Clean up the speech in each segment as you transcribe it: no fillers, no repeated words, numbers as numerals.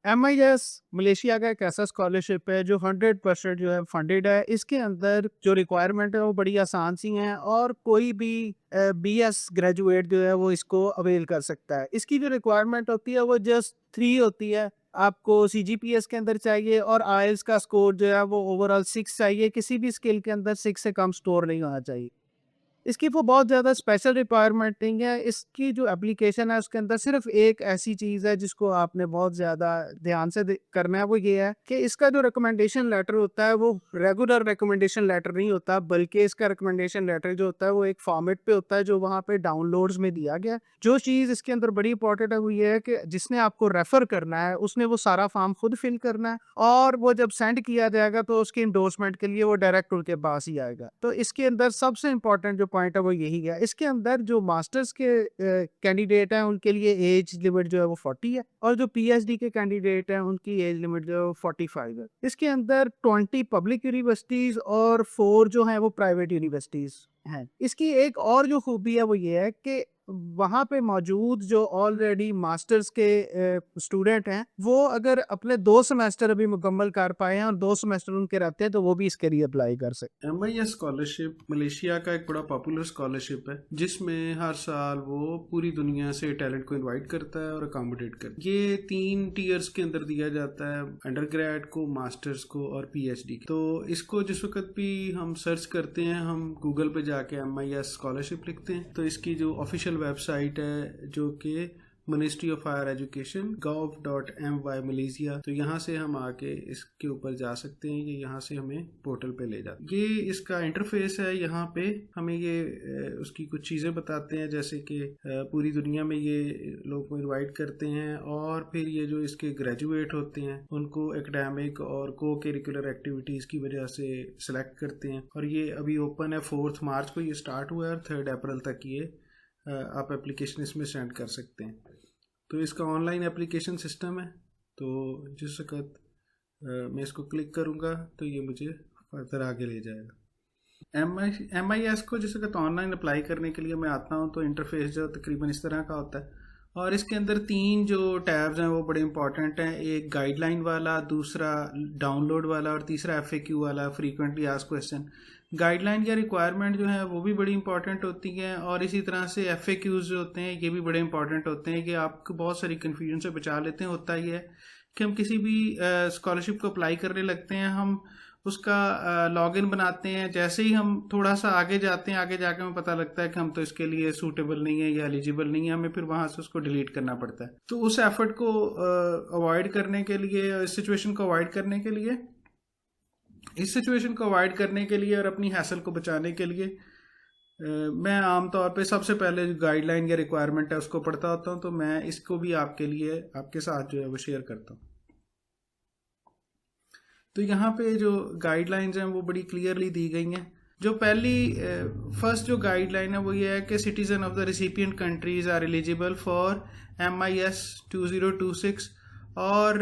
MIS Malaysia का एक ऐसा स्कॉलरशिप है जो 100% जो है फंडेड है। इसके अंदर जो रिक्वायरमेंट है वो बड़ी आसान सी हैं और कोई भी BS ग्रेजुएट जो है वो इसको अवेल कर सकता है। इसकी जो रिक्वायरमेंट होती है वो जस्ट 3 होती है। आपको CGPS के अंदर चाहिए और IELTS का स्कोर जो है वो ओवरऑल 6 चाहिए। किसी भी स्किल के अंदर 6 से कम स्कोर नहीं होना चाहिए। इसकी वो बहुत ज़्यादा स्पेशल रिक्वायरमेंट नहीं है। इसकी जो एप्लीकेशन है उसके अंदर सिर्फ़ एक ऐसी चीज़ है जिसको आपने बहुत ज़्यादा ध्यान से दे करना है, वो ये है कि इसका जो रिकमेंडेशन लेटर होता है वो रेगुलर रिकमेंडेशन लेटर नहीं होता, बल्कि इसका रिकमेंडेशन लेटर जो होता है वो एक फॉर्मेट पे होता है जो वहाँ पे डाउनलोड्स में दिया गया है। जो चीज़ इसके अंदर बड़ी इंपॉर्टेंट है वो ये है कि जिसने आपको रेफ़र करना है उसने वो सारा फॉर्म खुद फिल करना है और वो जब सेंड किया जाएगा तो उसकी एंडोर्समेंट के लिए वो डायरेक्ट उनके पास ही आएगा। तो इसके अंदर सबसे इम्पोर्टेंट जो पॉइंट है वो यही है। इसके अंदर जो मास्टर्स के कैंडिडेट हैं उनके लिए एज लिमिट जो है वो 40 है और जो PhD के कैंडिडेट हैं उनकी एज लिमिट जो है वो 45 है। इसके अंदर 20 पब्लिक यूनिवर्सिटीज़ और 4 जो हैं वो प्राइवेट यूनिवर्सिटीज़ हैं। इसकी एक और जो खूबी है वो ये है कि वहाँ पे मौजूद जो ऑलरेडी मास्टर्स के स्टूडेंट हैं, वो अगर अपने 2 सेमेस्टर अभी मुकम्मल कर पाए हैं और 2 सेमेस्टर उनके रहते हैं, तो वो भी इसके लिए अप्लाई कर सकते हैं। MIS स्कॉलरशिप मलेशिया का एक बड़ा पॉपुलर स्कॉलरशिप है जिसमें हर साल वो पूरी दुनिया से टैलेंट को इनवाइट करता है और अकोमोडेट करता है। ये 3 टीयर्स के अंदर दिया जाता है, अंडर ग्रेड को, मास्टर्स को और PhD को। तो इसको जिस वक्त भी हम सर्च करते हैं, हम गूगल पे जाके MIS स्कॉलरशिप लिखते हैं तो इसकी जो ऑफिशियल वेबसाइट है जो कि ministry of higher education gov.my Malaysia, तो यहाँ से हम आके इसके ऊपर जा सकते हैं। ये यहाँ से हमें पोर्टल पे ले जाते हैं। ये इसका इंटरफेस है। यहाँ पे हमें ये उसकी कुछ चीज़ें बताते हैं, जैसे कि पूरी दुनिया में ये लोग को इनवाइट करते हैं और फिर ये जो इसके ग्रेजुएट होते हैं उनको एकेडमिक और को करिकुलर एक्टिविटीज़ की वजह से सिलेक्ट करते हैं। और ये अभी ओपन है, 4 मार्च को ये स्टार्ट हुआ है और 3 अप्रैल तक ये आप एप्लीकेशन इसमें सेंड कर सकते हैं। तो इसका ऑनलाइन एप्लीकेशन सिस्टम है। तो जिस वक्त मैं इसको क्लिक करूँगा तो ये मुझे फर्दर आगे ले जाएगा। MIS को जिस वक्त ऑनलाइन अप्लाई करने के लिए मैं आता हूँ तो इंटरफेस जो तकरीबन इस तरह का होता है और इसके अंदर 3 जो टैब्स हैं वो बड़े इंपॉर्टेंट हैं। एक गाइडलाइन वाला, दूसरा डाउनलोड वाला और तीसरा FAQ वाला, फ्रीक्वेंटली आस्क्ड क्वेश्चन। गाइडलाइन या रिक्वायरमेंट जो है वो भी बड़ी इंपॉर्टेंट होती हैं और इसी तरह से FAQs जो होते हैं ये भी बड़े इंपॉर्टेंट होते हैं कि आपको बहुत सारी कन्फ्यूजन से बचा लेते हैं। होता ही है कि हम किसी भी स्कॉलरशिप को अप्लाई करने लगते हैं, हम उसका लॉगिन बनाते हैं। जैसे ही हम थोड़ा सा आगे जाते हैं, आगे जाके हमें पता लगता है कि हम तो इसके लिए सूटेबल नहीं है या एलिजिबल नहीं है, हमें फिर वहां से उसको डिलीट करना पड़ता है। तो उस एफर्ट को अवॉइड करने के लिए, इस सिचुएशन को अवॉइड करने के लिए, और अपनी हैसल को बचाने के लिए मैं आमतौर पे सबसे पहले जो गाइडलाइन या रिक्वायरमेंट है उसको पढ़ता होता हूँ। तो मैं इसको भी आपके लिए, आपके साथ जो है वो शेयर करता हूँ। तो यहाँ पे जो गाइडलाइंस हैं वो बड़ी क्लियरली दी गई हैं। जो फर्स्ट जो गाइडलाइन है वो ये है कि citizen of the recipient countries are eligible for MIS 2026 और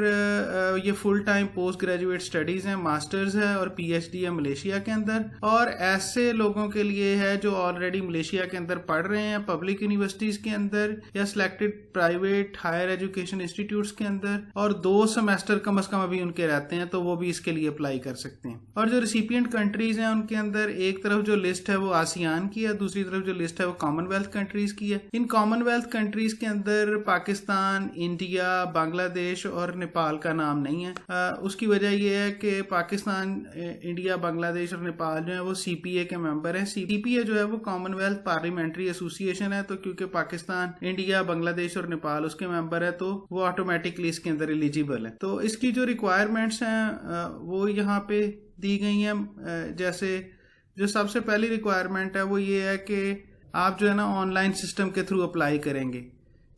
ये full time post graduate studies हैं, मास्टर्स है और PhD है मलेशिया के अंदर। और ऐसे लोगों के लिए है जो ऑलरेडी मलेशिया के अंदर पढ़ रहे हैं पब्लिक यूनिवर्सिटीज़ के अंदर या selected private higher education institutes के अंदर और 2 सेमेस्टर कम अज़ कम अभी उनके रहते हैं, तो वो भी इसके लिए अप्लाई कर सकते हैं। और जो रिसिपिएंट कंट्रीज़ हैं उनके अंदर एक तरफ जो लिस्ट है वो आसियान की है, दूसरी तरफ जो लिस्ट है वो कॉमनवेल्थ कंट्रीज़ की है। इन कॉमनवेल्थ कंट्रीज़ के अंदर पाकिस्तान, इंडिया, बांग्लादेश और नेपाल का नाम नहीं है। उसकी वजह यह है कि पाकिस्तान, इंडिया, बांग्लादेश और नेपाल जो है वो CPA के मेंबर हैं। CPA जो है वो कॉमनवेल्थ पार्लियामेंट्री एसोसिएशन है, तो क्योंकि पाकिस्तान, इंडिया, बांग्लादेश और नेपाल उसके मेंबर है तो वो ऑटोमेटिकली इसके अंदर एलिजिबल है। तो इसकी जो रिक्वायरमेंट्स हैं वो यहाँ पे दी गई हैं। जैसे जो सबसे पहली रिक्वायरमेंट है वो ये है कि आप जो है ना ऑनलाइन सिस्टम के थ्रू अप्लाई करेंगे,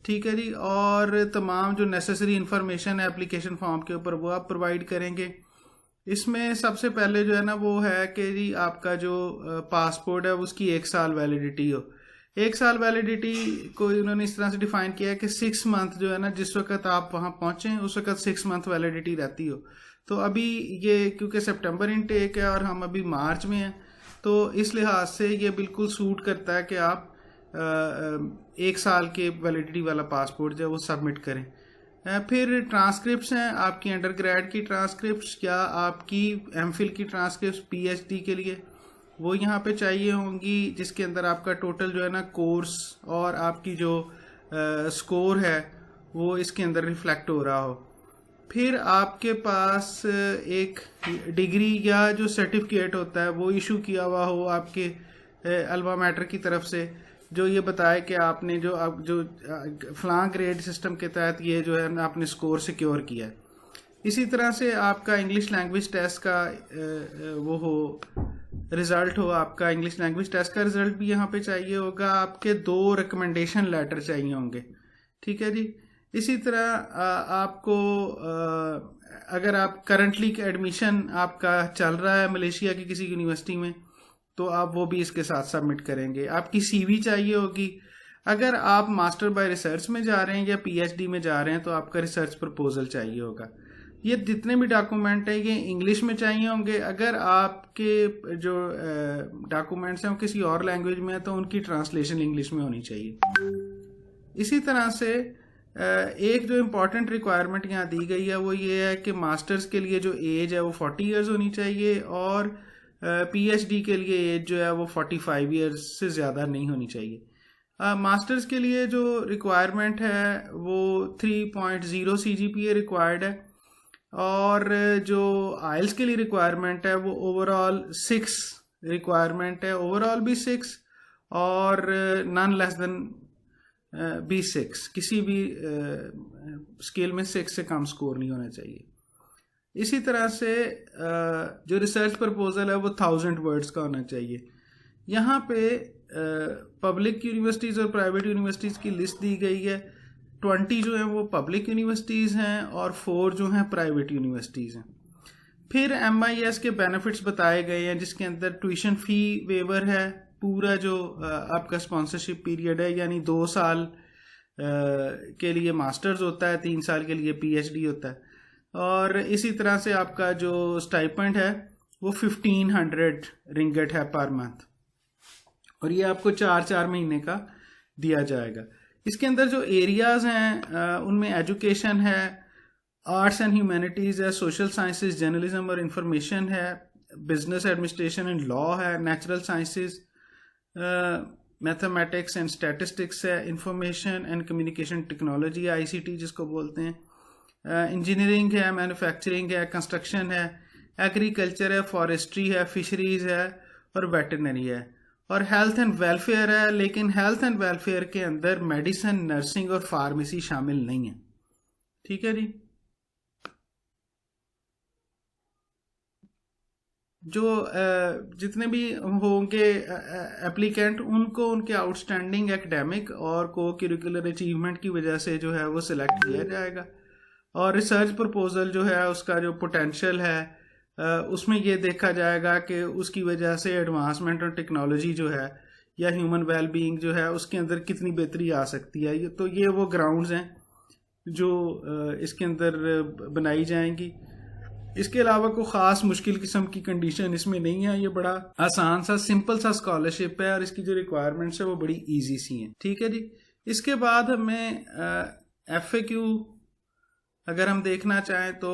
ठीक है जी। और तमाम जो नेसेसरी इन्फॉर्मेशन है एप्लीकेशन फॉर्म के ऊपर वो आप प्रोवाइड करेंगे। इसमें सबसे पहले जो है ना वो है कि जी आपका जो पासपोर्ट है उसकी 1 साल वैलिडिटी हो। 1 साल वैलिडिटी को इन्होंने इस तरह से डिफाइन किया है कि 6 मंथ जो है ना, जिस वक्त आप वहाँ पहुँचें उस वक्त 6 मंथ वैलिडिटी रहती हो। तो अभी ये क्योंकि सितंबर इनटेक है और हम अभी मार्च में हैं, तो इस लिहाज से ये बिल्कुल सूट करता है कि आप 1 साल के वैलिडिटी वाला पासपोर्ट जो है वो सबमिट करें। फिर ट्रांसक्रिप्ट्स हैं आपकी अंडर ग्रेड की ट्रांसक्रिप्ट्स या आपकी एमफिल की ट्रांसक्रिप्ट्स पीएचडी के लिए, वो यहाँ पे चाहिए होंगी, जिसके अंदर आपका टोटल जो है ना कोर्स और आपकी जो स्कोर है वो इसके अंदर रिफ्लेक्ट हो रहा हो। फिर आपके पास एक डिग्री या जो सर्टिफिकेट होता है वो इशू किया हुआ हो आपके अल्मा मैटर की तरफ से, जो ये बताए कि आपने जो फलां ग्रेड सिस्टम के तहत ये जो है ना आपने स्कोर सिक्योर किया है। इसी तरह से आपका इंग्लिश लैंग्वेज टेस्ट का वो हो रिज़ल्ट हो, आपका इंग्लिश लैंग्वेज टेस्ट का रिज़ल्ट भी यहाँ पे चाहिए होगा। आपके 2 रिकमेंडेशन लेटर चाहिए होंगे, ठीक है जी। इसी तरह आपको अगर आप करंटली एडमिशन आपका चल रहा है मलेशिया की किसी यूनिवर्सिटी में, तो आप वो भी इसके साथ सबमिट करेंगे। आपकी सीवी चाहिए होगी। अगर आप मास्टर बाय रिसर्च में जा रहे हैं या पीएचडी में जा रहे हैं तो आपका रिसर्च प्रपोजल चाहिए होगा। ये जितने भी डॉक्यूमेंट हैं ये इंग्लिश में चाहिए होंगे। अगर आपके जो डॉक्यूमेंट्स हैं वो किसी और लैंग्वेज में है तो उनकी ट्रांसलेशन इंग्लिश में होनी चाहिए। इसी तरह से एक जो इम्पॉर्टेंट रिक्वायरमेंट यहाँ दी गई है वो ये है कि मास्टर्स के लिए जो एज है वो 40 ईयर्स होनी चाहिए और पीएचडी के लिए एज जो है वो 45 ईयर्स से ज़्यादा नहीं होनी चाहिए। मास्टर्स के लिए जो रिक्वायरमेंट है वो 3.0 CGPA रिक्वायर्ड है और जो आइल्स के लिए रिक्वायरमेंट है वो ओवरऑल 6 रिक्वायरमेंट है, ओवरऑल भी 6 और नॉन लेस देन भी 6, किसी भी स्केल में 6 से कम स्कोर नहीं होना चाहिए। इसी तरह से जो रिसर्च प्रपोजल है वो 1000 वर्ड्स का होना चाहिए। यहाँ पे पब्लिक यूनिवर्सिटीज़ और प्राइवेट यूनिवर्सिटीज़ की लिस्ट दी गई है। 20 जो है वो पब्लिक यूनिवर्सिटीज़ हैं और 4 जो हैं प्राइवेट यूनिवर्सिटीज़ हैं। फिर MIS के बेनिफिट्स बताए गए हैं, जिसके अंदर ट्यूशन फ़ी वेवर है, पूरा जो आपका स्पॉन्सरशिप पीरियड है यानी 2 साल के लिए मास्टर्स होता है, 3 साल के लिए PhD होता है, और इसी तरह से आपका जो स्टाइपेंड है वो 1500 रिंगट है पर मंथ और ये आपको 4 महीने का दिया जाएगा। इसके अंदर जो एरियाज़ हैं उनमें एजुकेशन है, आर्ट्स एंड ह्यूमैनिटीज़ है, सोशल साइंसेस, जर्नलिज्म और इंफॉर्मेशन है, बिजनेस एडमिनिस्ट्रेशन एंड लॉ है, natural sciences, mathematics and statistics है, information and communication technology ICT जिसको बोलते हैं, इंजीनियरिंग है, मैन्युफैक्चरिंग है, कंस्ट्रक्शन है, एग्रीकल्चर है, फॉरेस्ट्री है, फिशरीज़ है और वेटरनरी है, और हेल्थ एंड वेलफेयर है। लेकिन हेल्थ एंड वेलफेयर के अंदर मेडिसिन, नर्सिंग और फार्मेसी शामिल नहीं है, ठीक है जी। जो जितने भी होंगे एप्लीकेंट, उनको उनके आउटस्टैंडिंग एकेडमिक और को करिकुलर अचीवमेंट की वजह से जो है वो सिलेक्ट किया जाएगा। और रिसर्च प्रपोजल जो है उसका जो पोटेंशियल है उसमें ये देखा जाएगा कि उसकी वजह से एडवांसमेंट और टेक्नोलॉजी जो है या ह्यूमन वेलबींग जो है उसके अंदर कितनी बेहतरी आ सकती है। तो ये वो ग्राउंड्स हैं जो इसके अंदर बनाई जाएंगी। इसके अलावा कोई ख़ास मुश्किल किस्म की कंडीशन इसमें नहीं है। ये बड़ा आसान सा सिंपल सा स्कॉलरशिप है और इसकी जो रिक्वायरमेंट्स है वो बड़ी ईजी सी हैं, ठीक है जी। इसके बाद हमें FAQ अगर हम देखना चाहें तो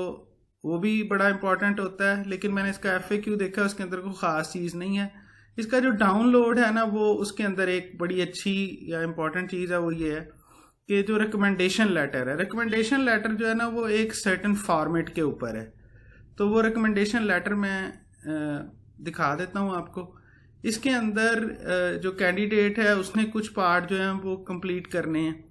वो भी बड़ा इंपॉर्टेंट होता है, लेकिन मैंने इसका FAQ देखा, उसके अंदर कोई ख़ास चीज़ नहीं है। इसका जो डाउनलोड है ना वो उसके अंदर एक बड़ी अच्छी या इम्पॉर्टेंट चीज़ है, वो ये है कि जो रिकमेंडेशन लेटर है, रिकमेंडेशन लेटर जो है ना वो एक सर्टेन फॉर्मेट के ऊपर है। तो वो रिकमेंडेशन लेटर मैं दिखा देता हूँ आपको। इसके अंदर जो कैंडिडेट है उसने कुछ पार्ट जो है वो कंप्लीट करने हैं,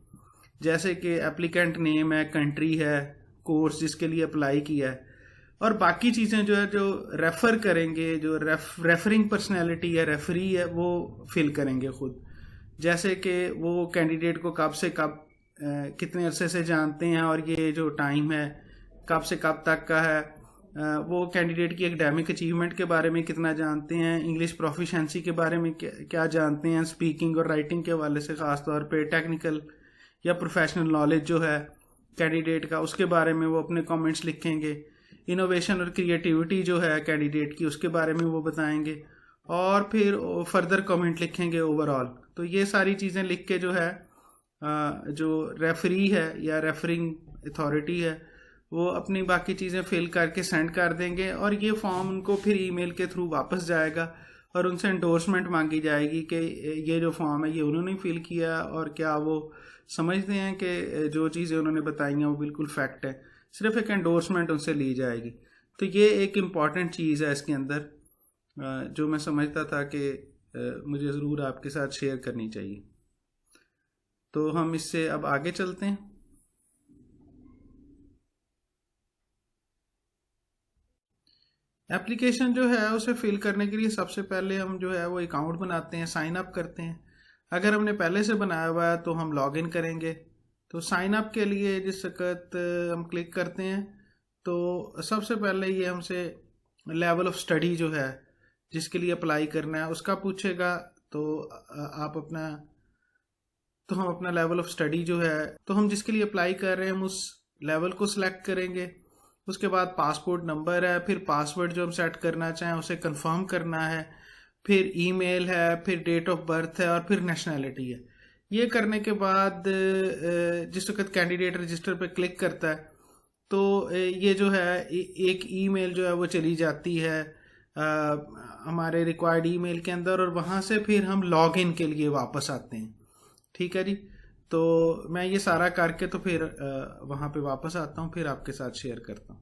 जैसे कि एप्लीकेंट नेम है, कंट्री है, कोर्स जिसके लिए अप्लाई किया है, और बाकी चीज़ें जो है जो रेफ़र करेंगे, जो रेफरिंग पर्सनैलिटी है, रेफरी है, वो फिल करेंगे खुद। जैसे कि वो कैंडिडेट को कब से कब कितने अरसे से जानते हैं और ये जो टाइम है कब से कब तक का है, वो कैंडिडेट की एकेडमिक अचीवमेंट के बारे में कितना जानते हैं, इंग्लिश प्रोफिशेंसी के बारे में क्या जानते हैं, स्पीकिंग और राइटिंग के हवाले से ख़ास तौर पे टेक्निकल या प्रोफेशनल नॉलेज जो है कैंडिडेट का उसके बारे में वो अपने कमेंट्स लिखेंगे। इनोवेशन और क्रिएटिविटी जो है कैंडिडेट की उसके बारे में वो बताएंगे और फिर फर्दर कमेंट लिखेंगे ओवरऑल। तो ये सारी चीज़ें लिख के जो है जो रेफरी है या रेफरिंग अथॉरिटी है वो अपनी बाकी चीज़ें फिल करके सेंड कर देंगे और ये फॉर्म उनको फिर ईमेल के थ्रू वापस जाएगा और उनसे एंडोर्समेंट मांगी जाएगी कि ये जो फॉर्म है ये उन्होंने फिल किया और क्या वो समझते हैं कि जो चीज़ें उन्होंने बताई हैं वो बिल्कुल फैक्ट है। सिर्फ एक एंडोर्समेंट उनसे ली जाएगी। तो ये एक इम्पॉर्टेंट चीज़ है इसके अंदर जो मैं समझता था कि मुझे ज़रूर आपके साथ शेयर करनी चाहिए। तो हम इससे अब आगे चलते हैं। एप्लीकेशन जो है उसे फिल करने के लिए सबसे पहले हम जो है वो अकाउंट बनाते हैं, साइन अप करते हैं। अगर हमने पहले से बनाया हुआ है तो हम लॉग इन करेंगे। तो साइन अप के लिए जिस वक्त हम क्लिक करते हैं तो सबसे पहले ये हमसे लेवल ऑफ स्टडी जो है जिसके लिए अप्लाई करना है उसका पूछेगा। तो आप अपना तो हम अपना लेवल ऑफ स्टडी जो है तो हम जिसके लिए अप्लाई कर रहे हैं हम उस लेवल को सिलेक्ट करेंगे। उसके बाद पासपोर्ट नंबर है, फिर पासवर्ड जो हम सेट करना चाहें उसे कंफर्म करना है, फिर ईमेल है, फिर डेट ऑफ बर्थ है और फिर नेशनैलिटी है। ये करने के बाद जिस वक्त कैंडिडेट रजिस्टर पे क्लिक करता है तो ये जो है एक ईमेल जो है वो चली जाती है हमारे रिक्वायर्ड ईमेल के अंदर और वहाँ से फिर हम लॉग इन के लिए वापस आते हैं। ठीक है जी। तो मैं ये सारा करके तो फिर वहाँ पे वापस आता हूँ, फिर आपके साथ शेयर करता हूँ।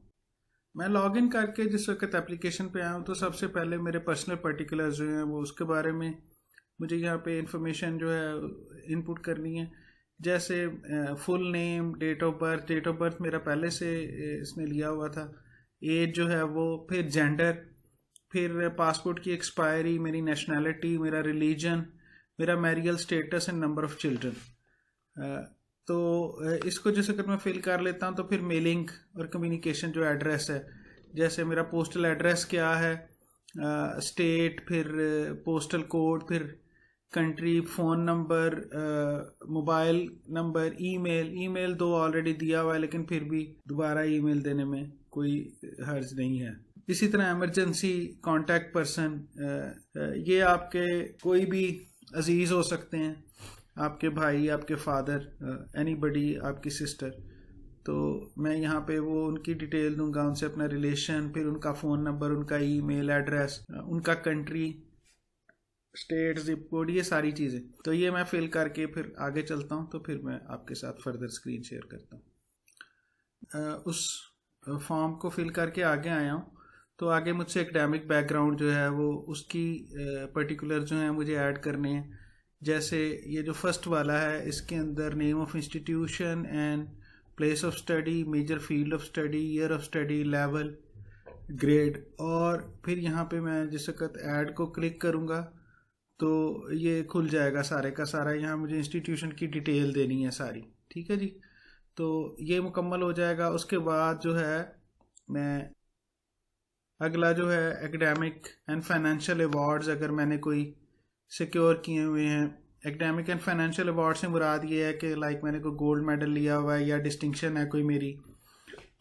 मैं लॉगिन करके जिस वक्त एप्लीकेशन पे आया हूँ तो सबसे पहले मेरे पर्सनल पर्टिकुलर्स जो हैं वो उसके बारे में मुझे यहाँ पे इंफॉर्मेशन जो है इनपुट करनी है। जैसे full name, date of birth मेरा पहले से इसने लिया हुआ था, एज जो है वो, फिर जेंडर, फिर पासपोर्ट की एक्सपायरी, मेरी नेशनैलिटी, मेरा रिलीजन, मेरा Meryl status and number of children. तो इसको जिस वक्त मैं फिल कर लेता हूँ तो फिर मेलिंग और कम्युनिकेशन जो एड्रेस है, जैसे मेरा पोस्टल एड्रेस क्या है, स्टेट, फिर पोस्टल कोड, फिर country, phone number, mobile number, email दो ऑलरेडी दिया हुआ है लेकिन फिर भी दोबारा ईमेल देने में कोई हर्ज नहीं है। इसी तरह इमरजेंसी कॉन्टैक्ट पर्सन, ये आपके कोई भी अजीज़ हो सकते हैं, आपके भाई, आपके फादर, एनीबडी, आपकी सिस्टर। तो मैं यहाँ पे वो उनकी डिटेल दूंगा, उनसे अपना रिलेशन, फिर उनका फ़ोन नंबर, उनका ईमेल एड्रेस, उनका कंट्री, स्टेट, जिप कोड, ये सारी चीज़ें। तो ये मैं फिल करके फिर आगे चलता हूँ। तो फिर मैं आपके साथ फर्दर स्क्रीन शेयर करता हूँ। उस फॉर्म को फिल करके आगे आया हूँ तो आगे मुझसे एकेडमिक बैकग्राउंड जो है वो उसकी पर्टिकुलर जो है मुझे ऐड करने हैं। जैसे ये जो फर्स्ट वाला है इसके अंदर name of institution and place of study, major field of study, year of study, level, grade, और फिर यहाँ पे मैं जिस वक्त ऐड को क्लिक करूँगा तो ये खुल जाएगा सारे का सारा। यहाँ मुझे इंस्टीट्यूशन की डिटेल देनी है सारी। ठीक है जी। तो ये मुकम्मल हो जाएगा। उसके बाद जो है मैं अगला जो है एकेडमिक एंड फाइनेंशियल अवार्ड्स अगर मैंने कोई सिक्योर किए हुए हैं। एकेडमिक एंड फाइनेंशियल अवार्ड से मुराद ये है कि लाइक मैंने कोई गोल्ड मेडल लिया हुआ है या डिस्टिंक्शन है कोई मेरी,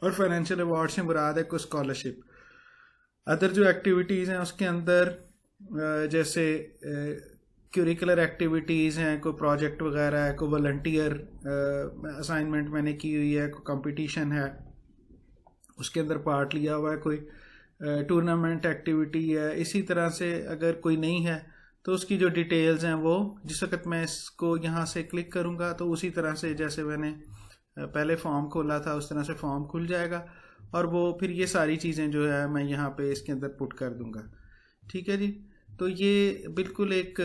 और फाइनेंशियल अवार्ड से मुराद है कोई स्कॉलरशिप। अदर जो एक्टिविटीज़ हैं उसके अंदर जैसे क्यूरिकुलर एक्टिविटीज़ हैं, कोई प्रोजेक्ट वगैरह है, कोई वॉलंटियर असाइनमेंट मैंने की हुई है, कोई कंपटीशन है उसके अंदर पार्ट लिया हुआ है, कोई टूर्नामेंट एक्टिविटी है। इसी तरह से अगर कोई नहीं है तो उसकी जो डिटेल्स हैं वो जिस वक्त मैं इसको यहाँ से क्लिक करूँगा तो उसी तरह से जैसे मैंने पहले फॉर्म खोला था उस तरह से फॉर्म खुल जाएगा और वो फिर ये सारी चीज़ें जो है मैं यहाँ पे इसके अंदर पुट कर दूँगा। ठीक है जी। तो ये बिल्कुल एक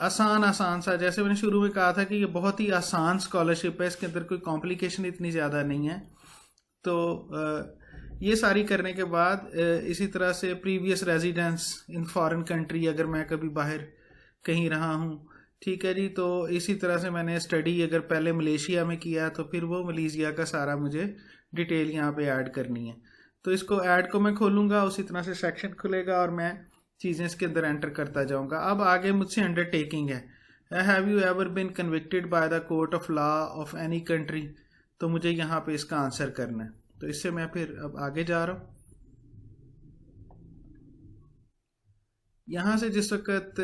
आसान सा, जैसे मैंने शुरू में कहा था कि ये बहुत ही आसान स्कॉलरशिप है, इसके अंदर कोई कॉम्प्लिकेशन इतनी ज़्यादा नहीं है। तो ये सारी करने के बाद इसी तरह से previous residence in foreign country, अगर मैं कभी बाहर कहीं रहा हूँ, ठीक है जी, तो इसी तरह से मैंने स्टडी अगर पहले मलेशिया में किया तो फिर वो मलेशिया का सारा मुझे डिटेल यहाँ पे ऐड करनी है। तो इसको ऐड को मैं खोलूँगा, उसी तरह से सेक्शन खुलेगा और मैं चीज़ें इसके अंदर एंटर करता जाऊँगा। अब आगे मुझसे अंडरटेकिंग है, have you ever bin convicted by the court of law of any country, तो मुझे यहाँ पे इसका आंसर करना है। तो इससे मैं फिर अब आगे जा रहा हूँ। यहाँ से जिस वक्त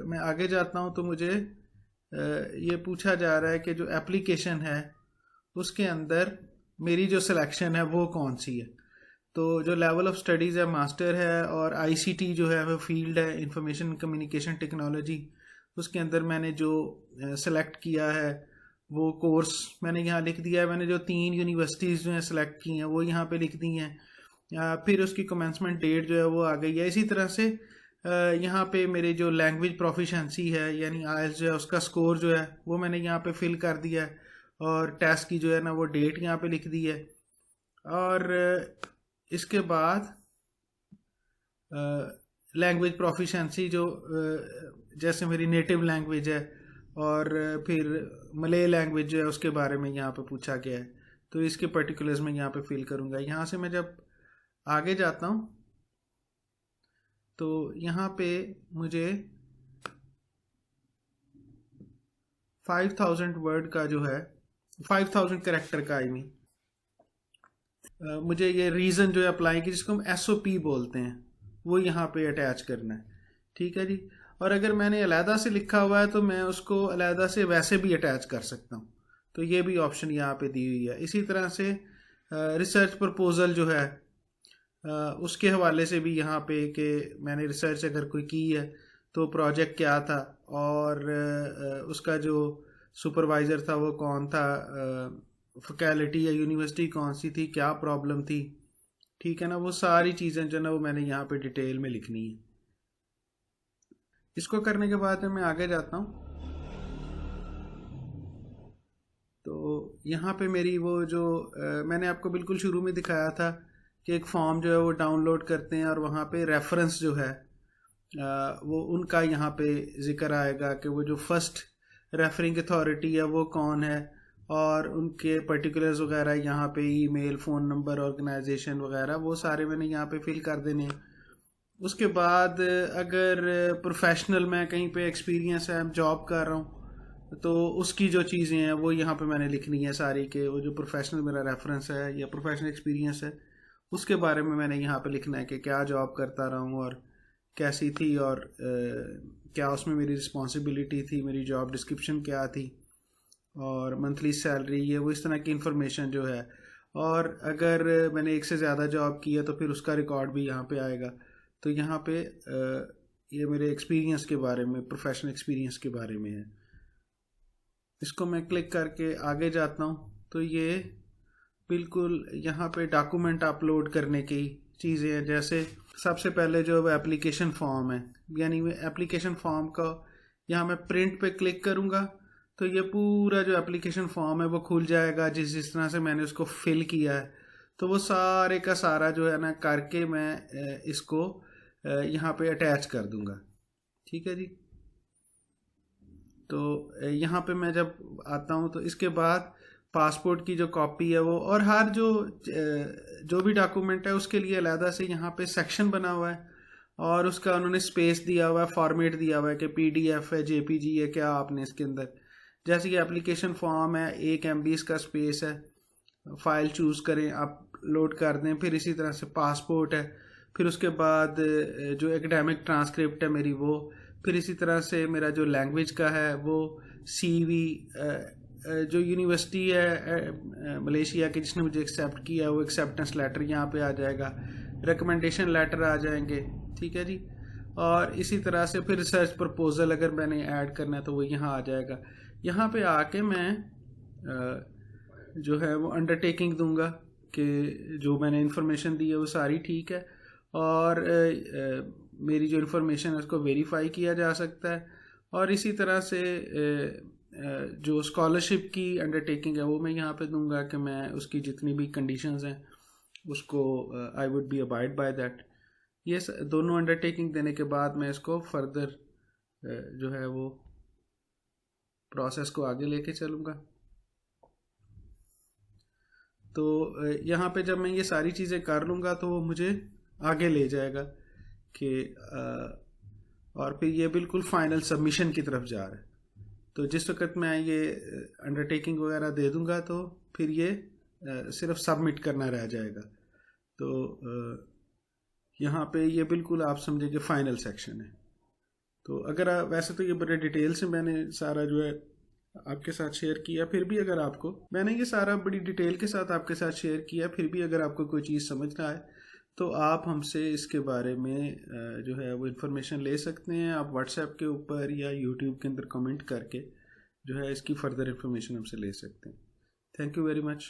मैं आगे जाता हूँ तो मुझे ये पूछा जा रहा है कि जो एप्लीकेशन है उसके अंदर मेरी जो सिलेक्शन है वो कौन सी है। तो जो लेवल ऑफ स्टडीज़ है मास्टर है, और आईसीटी जो है वो फील्ड है इंफॉर्मेशन कम्युनिकेशन टेक्नोलॉजी, उसके अंदर मैंने जो सेलेक्ट किया है वो कोर्स मैंने यहाँ लिख दिया है। मैंने जो 3 यूनिवर्सिटीज़ जो है सेलेक्ट की हैं वो यहाँ पे लिख दी हैं। फिर उसकी कमेंसमेंट डेट जो है वो आ गई है। इसी तरह से यहाँ पे मेरे जो लैंग्वेज प्रोफिशेंसी है यानी आइल्स जो है उसका स्कोर जो है वो मैंने यहाँ पे फिल कर दिया है, और टेस्ट की जो है ना वो डेट यहाँ पे लिख दी है। और इसके बाद लैंग्वेज प्रोफिशेंसी जो जैसे मेरी नेटिव लैंग्वेज है, और फिर मलय लैंग्वेज जो है उसके बारे में यहाँ पे पूछा गया है, तो इसके पर्टिकुलर्स में यहाँ पे फिल करूँगा। यहाँ से मैं जब आगे जाता हूँ तो यहाँ पे मुझे 5000 वर्ड का जो है 5000 कैरेक्टर का आई मीन मुझे ये रीज़न जो है अप्लाई की, जिसको हम एसओपी बोलते हैं, वो यहाँ पे अटैच करना है। ठीक है जी। और अगर मैंने अलहदा से लिखा हुआ है तो मैं उसको अलहदा से वैसे भी अटैच कर सकता हूँ, तो ये भी ऑप्शन यहाँ पे दी हुई है। इसी तरह से रिसर्च प्रपोजल जो है उसके हवाले से भी यहाँ पे कि मैंने रिसर्च अगर कोई की है तो प्रोजेक्ट क्या था, और उसका जो सुपरवाइज़र था वो कौन था, फैकल्टी या यूनिवर्सिटी कौन सी थी, क्या प्रॉब्लम थी। ठीक है ना, वो सारी चीज़ें जो ना वो मैंने यहाँ पे डिटेल में लिखनी है। इसको करने के बाद मैं आगे जाता हूँ तो यहाँ पे मेरी वो जो मैंने आपको बिल्कुल शुरू में दिखाया था कि एक फॉर्म जो है वो डाउनलोड करते हैं, और वहाँ पे रेफरेंस जो है वो उनका यहाँ पे ज़िक्र आएगा कि वो जो फर्स्ट रेफरिंग अथॉरिटी है वो कौन है, और उनके पर्टिकुलर्स वगैरह यहाँ पे ईमेल, फ़ोन नंबर, ऑर्गेनाइजेशन वगैरह वो सारे मैंने यहाँ पे फिल कर देने हैं। उसके बाद अगर प्रोफेशनल मैं कहीं पे एक्सपीरियंस है, जॉब कर रहा हूँ, तो उसकी जो चीज़ें हैं वो यहाँ पे मैंने लिखनी है सारी, के वो जो प्रोफेशनल मेरा रेफरेंस है या प्रोफेशनल एक्सपीरियंस है उसके बारे में मैंने यहाँ पे लिखना है कि क्या जॉब करता रहा हूँ और कैसी थी, और क्या उसमें मेरी रिस्पॉन्सिबिलिटी थी, मेरी जॉब डिस्क्रिप्शन क्या थी, और मंथली सैलरी है, वो इस तरह की इंफॉर्मेशन जो है। और अगर मैंने एक से ज़्यादा जॉब की है तो फिर उसका रिकॉर्ड भी यहाँ पे आएगा। तो यहाँ पे ये मेरे एक्सपीरियंस के बारे में, प्रोफेशनल एक्सपीरियंस के बारे में है। इसको मैं क्लिक करके आगे जाता हूँ तो ये बिल्कुल यहाँ पे डॉक्यूमेंट अपलोड करने की चीज़ें हैं। जैसे सबसे पहले जो एप्लीकेशन फॉर्म है, यानी मैं एप्लीकेशन फॉर्म का यहाँ मैं प्रिंट पे क्लिक करूँगा तो ये पूरा जो एप्लीकेशन फॉर्म है वो खुल जाएगा जिस तरह से मैंने उसको फिल किया है। तो वो सारे का सारा जो है ना करके मैं इसको यहाँ पे अटैच कर दूँगा। ठीक है जी। तो यहाँ पे मैं जब आता हूँ तो इसके बाद पासपोर्ट की जो कॉपी है वो, और हर जो भी डॉक्यूमेंट है उसके लिए अलहदा से यहाँ पे सेक्शन बना हुआ है, और उसका उन्होंने स्पेस दिया हुआ है, फॉर्मेट दिया हुआ है कि पीडीएफ है, जेपीजी है, क्या आपने इसके अंदर। जैसे कि एप्लीकेशन फॉर्म है 1 MB इसका स्पेस है, फाइल चूज़ करें, अपलोड कर दें। फिर इसी तरह से पासपोर्ट है, फिर उसके बाद जो एकेडमिक ट्रांसक्रिप्ट है मेरी वो, फिर इसी तरह से मेरा जो लैंग्वेज का है वो सीवी, जो यूनिवर्सिटी है मलेशिया की जिसने मुझे एक्सेप्ट किया है वो एक्सेप्टेंस लेटर यहाँ पे आ जाएगा, रिकमेंडेशन लेटर आ जाएंगे। ठीक है जी। और इसी तरह से फिर रिसर्च प्रपोजल अगर मैंने ऐड करना है तो वो यहाँ आ जाएगा। यहाँ पे आके मैं जो है वो अंडरटेकिंग दूंगा कि जो मैंने इन्फॉर्मेशन दी है वो सारी ठीक है, और मेरी जो इन्फॉर्मेशन है उसको वेरीफाई किया जा सकता है। और इसी तरह से जो स्कॉलरशिप की अंडरटेकिंग है वो मैं यहाँ पे दूंगा कि मैं उसकी जितनी भी कंडीशंस हैं उसको I would be abide by that. ये दोनों अंडरटेकिंग देने के बाद मैं इसको फर्दर जो है वो प्रोसेस को आगे लेके चलूँगा। तो यहाँ पे जब मैं ये सारी चीज़ें कर लूँगा तो वो मुझे आगे ले जाएगा कि और फिर ये बिल्कुल फाइनल सबमिशन की तरफ जा रहा है। तो जिस वक्त मैं ये अंडरटेकिंग वगैरह दे दूँगा तो फिर ये सिर्फ सबमिट करना रह जाएगा। तो यहाँ पे ये बिल्कुल आप समझे कि फाइनल सेक्शन है। तो अगर वैसे तो ये बड़े डिटेल से मैंने सारा जो है आपके साथ शेयर किया। फिर भी अगर आपको, मैंने ये सारा बड़ी डिटेल के साथ आपके साथ शेयर किया, फिर भी अगर आपको कोई चीज़ समझ ना आए तो आप हमसे इसके बारे में जो है वो इन्फॉर्मेशन ले सकते हैं। आप व्हाट्सएप के ऊपर या यूट्यूब के अंदर कमेंट करके जो है इसकी फर्दर इन्फॉर्मेशन हमसे ले सकते हैं। Thank you very much.